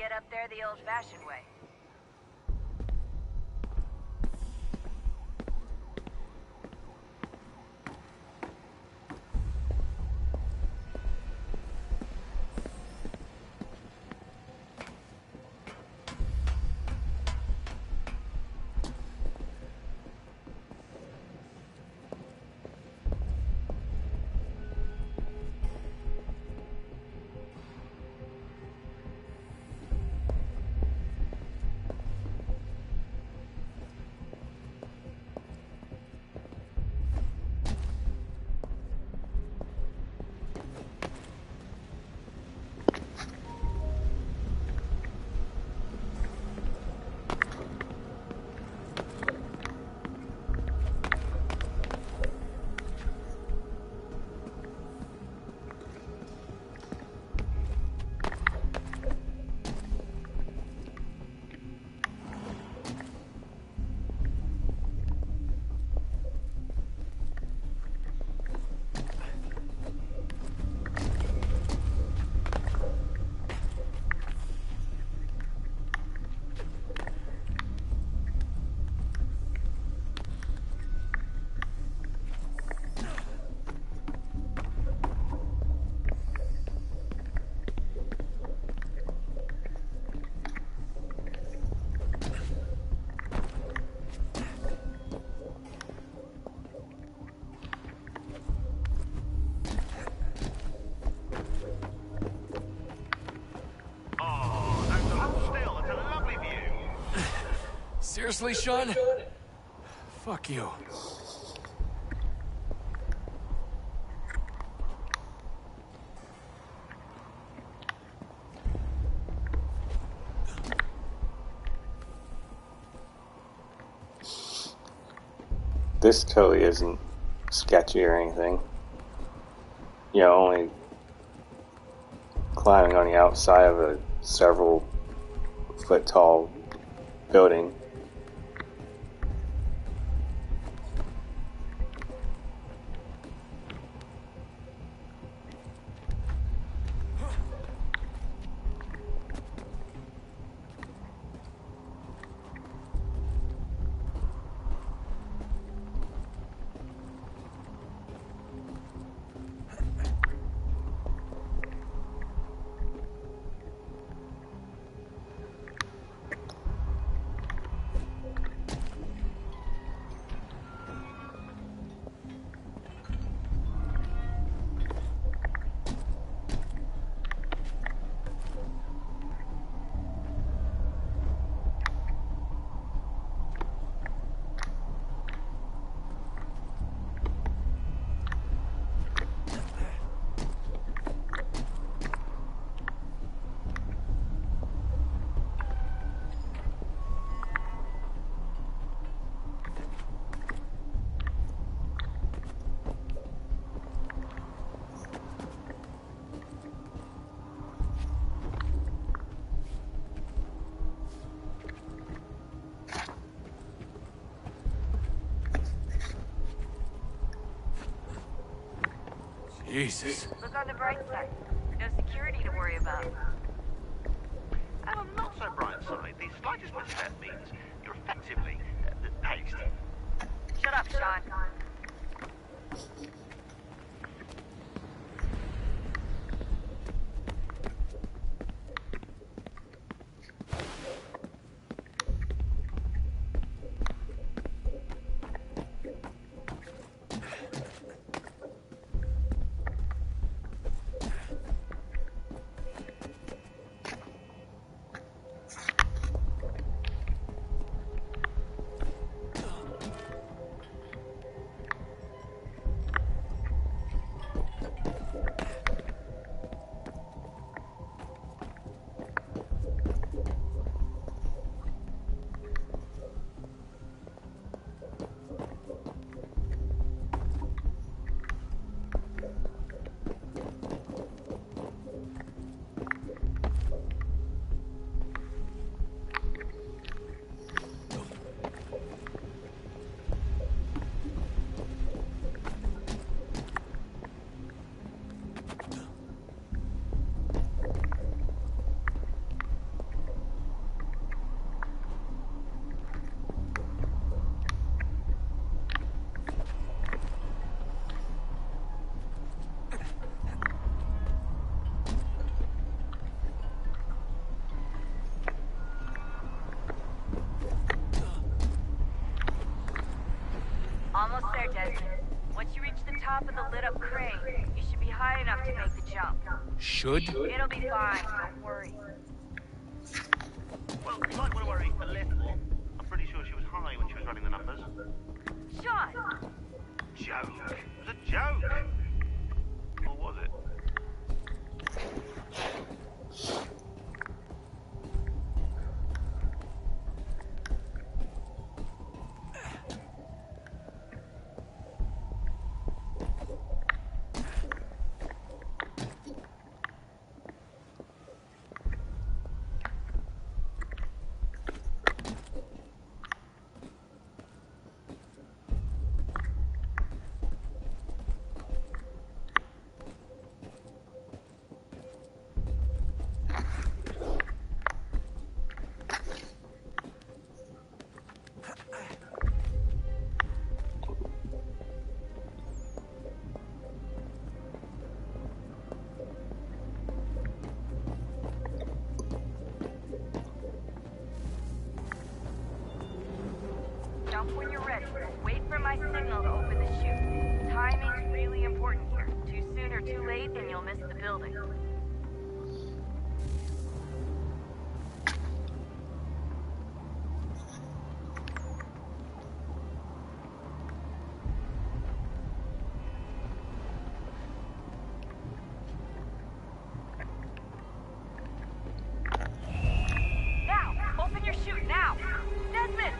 get up there the old-fashioned way. Seriously, Sean? Fuck you. This totally isn't sketchy or anything. You know, only climbing on the outside of a several foot tall building. Jesus. Look on the bright side. No security to worry about. And on the not so bright side, the slightest misstep means you're effectively hazed. Shut up, Sean. top of the lit-up crane. You should be high enough to make the jump. Should? It'll be fine, don't worry. Well, you might want to worry a little. I'm pretty sure she was high when she was running the numbers. Sean! Joke. It was a joke. Or was it? Jump when you're ready. Wait for my signal to open the chute. Timing's really important here. Too soon or too late and you'll miss the building. Now! Open your chute now! Desmond!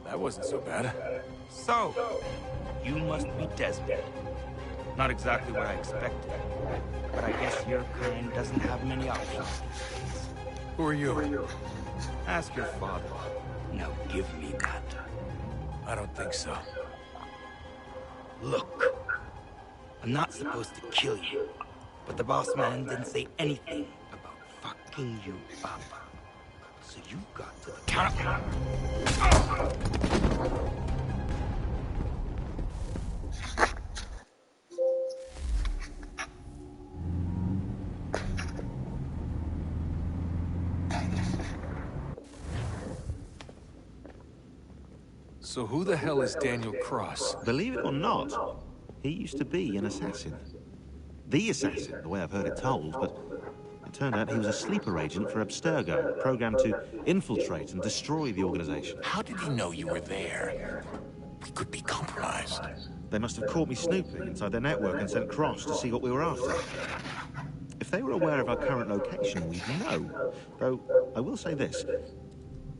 That wasn't so bad. So, you must be Desmond. Not exactly what I expected, but I guess your kind doesn't have many options. Who are you? Ask your father. Now give me that. I don't think so. Look, I'm not supposed to kill you, but the boss man didn't say anything about fucking you up. So you've got to count up. So who the hell is Daniel Cross? Believe it or not, he used to be an assassin. The assassin, the way I've heard it told, but it turned out he was a sleeper agent for Abstergo, programmed to infiltrate and destroy the organization. How did he know you were there? We could be compromised. They must have caught me snooping inside their network and sent Cross to see what we were after. If they were aware of our current location, we'd know. Though, I will say this.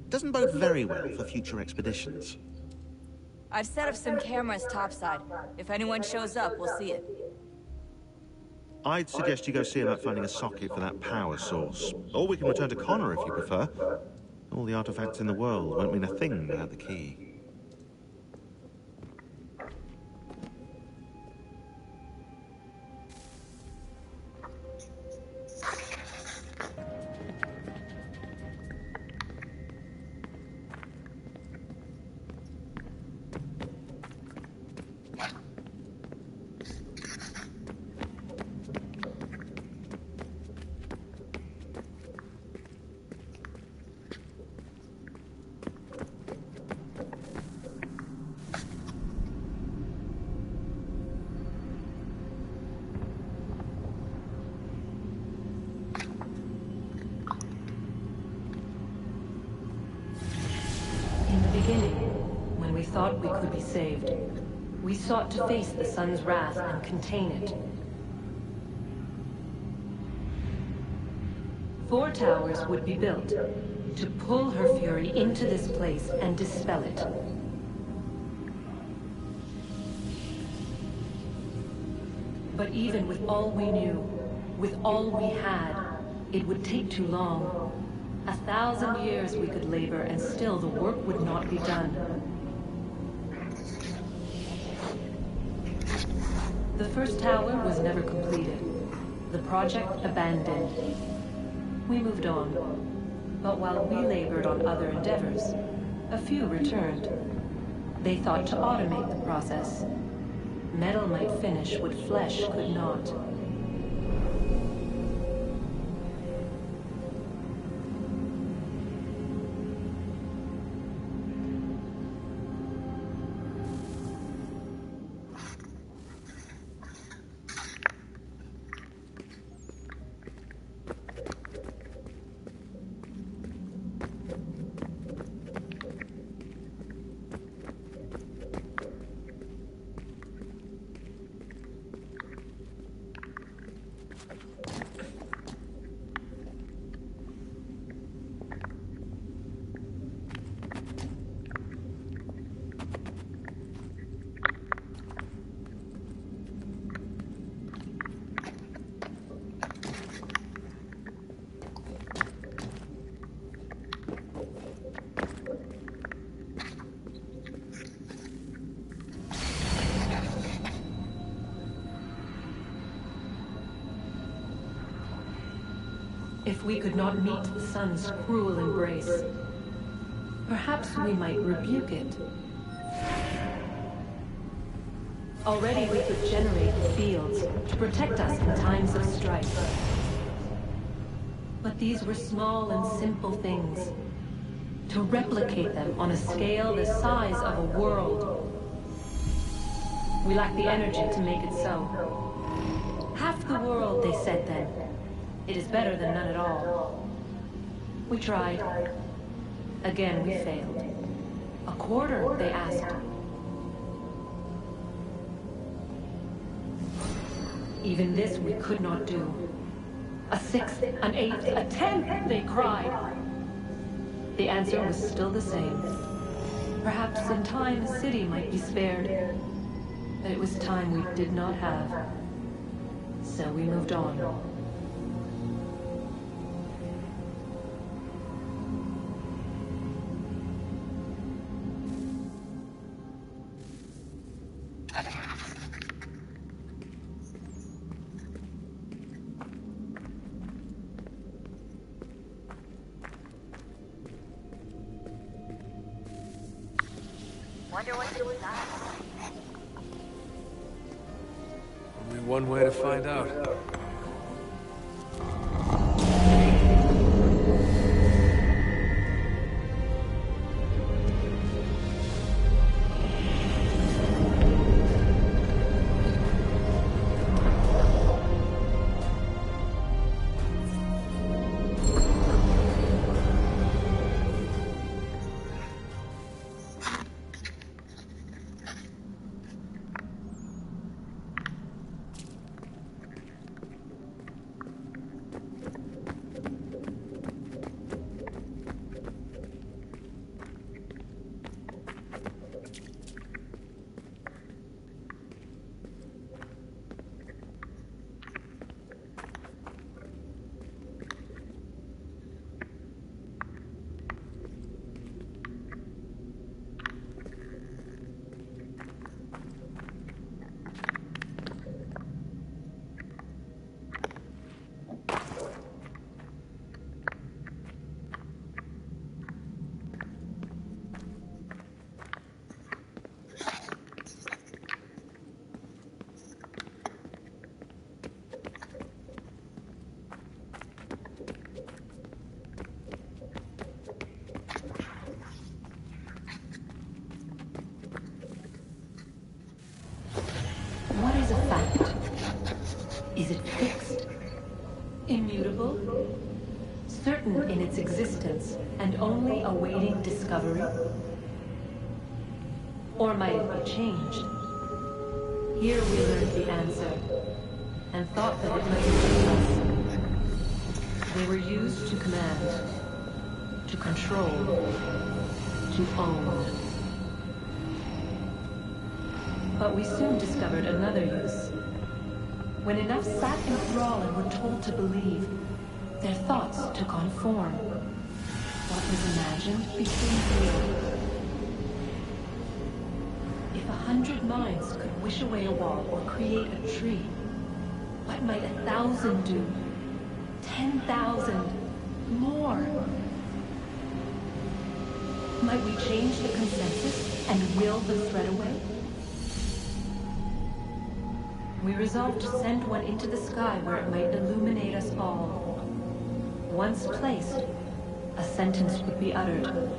Doesn't bode very well for future expeditions. I've set up some cameras topside. If anyone shows up, we'll see it. I'd suggest you go see about finding a socket for that power source. Or we can return to Connor if you prefer. All the artifacts in the world won't mean a thing without the key. When we thought we could be saved, we sought to face the sun's wrath and contain it. 4 towers would be built to pull her fury into this place and dispel it. But even with all we knew, with all we had, it would take too long. 1,000 years we could labor and still the work would not be done. The first tower was never completed. The project abandoned. We moved on. But while we labored on other endeavors, a few returned. They thought to automate the process. Metal might finish what flesh could not. If we could not meet the sun's cruel embrace, perhaps we might rebuke it. Already we could generate fields to protect us in times of strife. But these were small and simple things. To replicate them on a scale the size of a world. We lack the energy to make it so. Half the world, they said then. It is better than none at all. We tried. Again, we failed. A quarter, they asked. Even this we could not do. A sixth, an eighth, a tenth, they cried. The answer was still the same. Perhaps in time a city might be spared. But it was time we did not have. So we moved on. Wonder what's inside. Only one way to find out. What is a fact? Is it fixed? Immutable? Certain in its existence and only awaiting discovery? Or might it be changed? Here we learned the answer, and thought that it might be us. They were used to command, to control, to own. But we soon discovered another use. When enough sat in thrall and were told to believe, their thoughts took on form. What was imagined became real. If 100 minds could wish away a wall or create a tree, what might 1,000 do? 10,000? More? Might we change the consensus and will the threat away? We resolved to send one into the sky where it might illuminate us all. Once placed, a sentence would be uttered.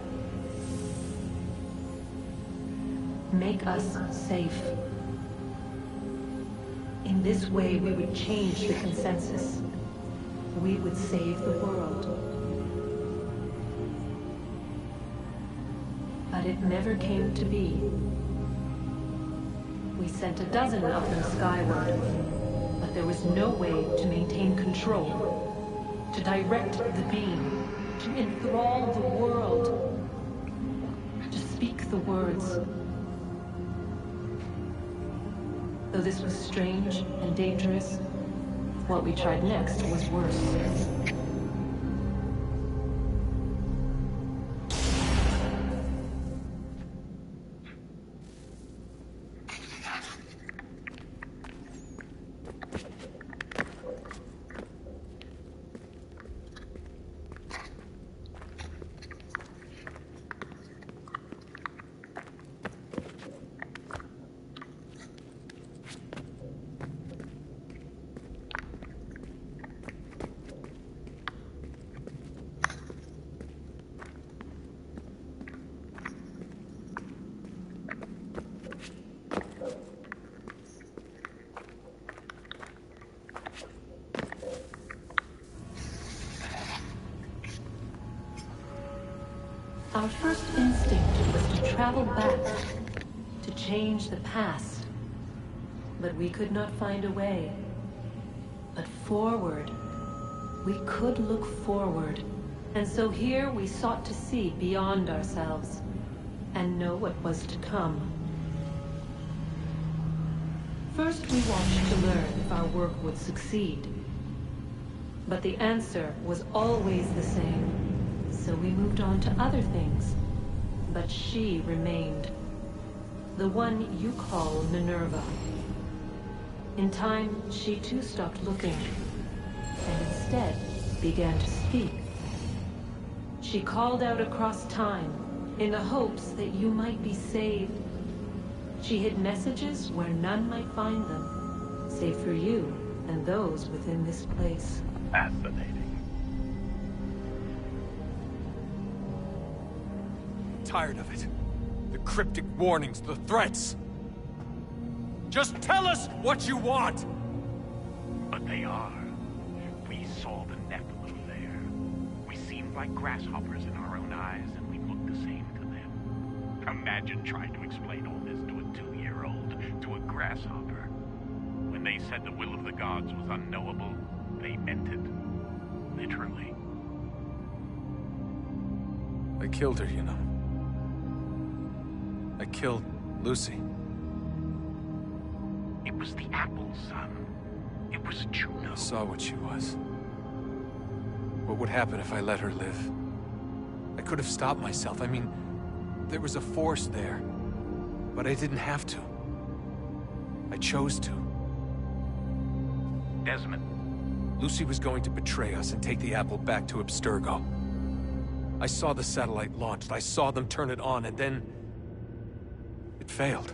Make us safe. In this way, we would change the consensus. We would save the world. But it never came to be. We sent a dozen of them skyward, but there was no way to maintain control, to direct the beam, to enthrall the world, to speak the words. Though this was strange and dangerous, what we tried next was worse. Our first instinct was to travel back, to change the past. But we could not find a way. But forward, we could look forward. And so here we sought to see beyond ourselves, and know what was to come. First we watched to learn if our work would succeed. But the answer was always the same. So we moved on to other things. But she remained. The one you call Minerva. In time, she too stopped looking, and instead began to speak. She called out across time, in the hopes that you might be saved. She hid messages where none might find them, save for you and those within this place. Fascinating. Tired of it. The cryptic warnings, the threats. Just tell us what you want! But they are. We saw the Nephilim there. We seemed like grasshoppers in our own eyes, and we looked the same to them. Imagine trying to explain all this to a 2-year-old, to a grasshopper. When they said the will of the gods was unknowable, they meant it. Literally. I killed her, you know. I killed Lucy. It was the apple, son. It was Juno. I saw what she was. What would happen if I let her live? I could have stopped myself. I mean, there was a force there. But I didn't have to. I chose to. Desmond. Lucy was going to betray us and take the apple back to Abstergo. I saw the satellite launched. I saw them turn it on, and then it failed.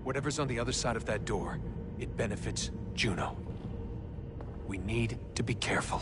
Whatever's on the other side of that door, it benefits Juno. We need to be careful.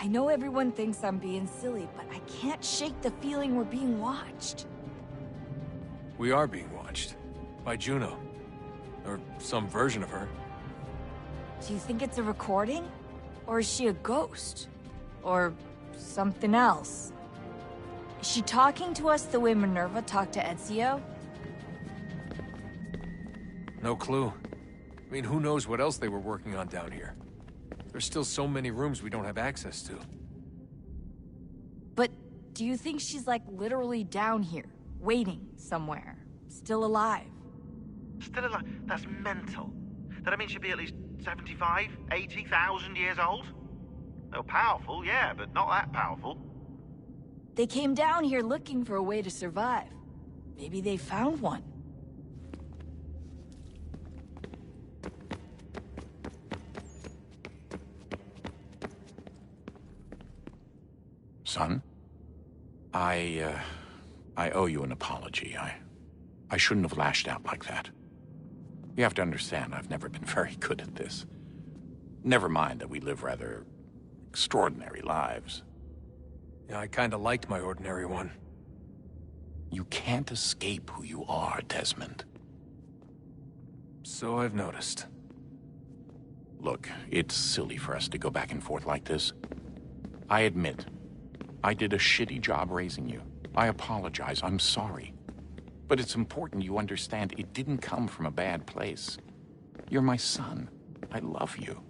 I know everyone thinks I'm being silly, but I can't shake the feeling we're being watched. We are being watched. By Juno. Or some version of her. Do you think it's a recording? Or is she a ghost? Or something else? Is she talking to us the way Minerva talked to Ezio? No clue. I mean, who knows what else they were working on down here? There's still so many rooms we don't have access to. But do you think she's like literally down here, waiting somewhere, still alive? Still alive? That's mental. That means she'd be at least 75, 80,000 years old? Well, powerful, yeah, but not that powerful. They came down here looking for a way to survive. Maybe they found one. Son, I owe you an apology. I shouldn't have lashed out like that. You have to understand, I've never been very good at this. Never mind that we live rather extraordinary lives. Yeah, I kinda liked my ordinary one. You can't escape who you are, Desmond. So I've noticed. Look, it's silly for us to go back and forth like this. I admit, I did a shitty job raising you. I apologize, I'm sorry. But it's important you understand it didn't come from a bad place. You're my son. I love you.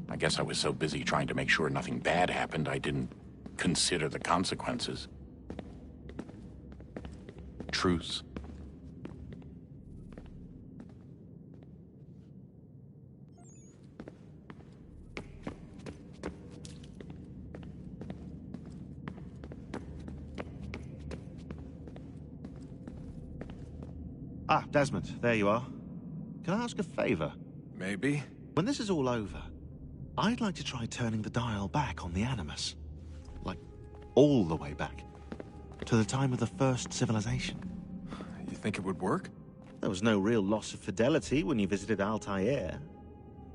I guess I was so busy trying to make sure nothing bad happened, I didn't consider the consequences. Truce. Ah, Desmond, there you are. Can I ask a favor? Maybe? When this is all over, I'd like to try turning the dial back on the Animus. Like, all the way back. To the time of the first civilization. You think it would work? There was no real loss of fidelity when you visited Altair.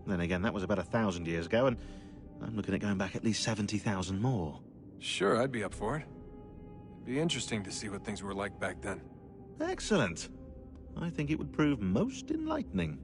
Then again, that was about 1,000 years ago, and I'm looking at going back at least 70,000 more. Sure, I'd be up for it. It'd be interesting to see what things were like back then. Excellent. I think it would prove most enlightening.